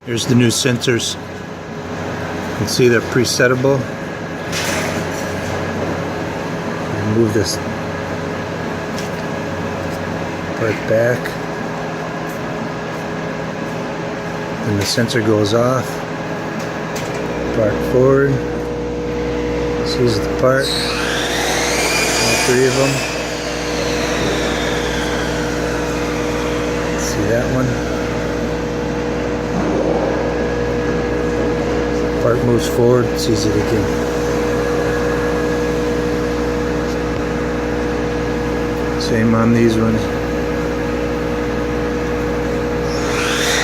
Here's the new sensors. You can see they're presettable. Move this part back. Then the sensor goes off. Part forward. Sees the part. All three of them. See that one? Part moves forward, sees it again. Same on these ones.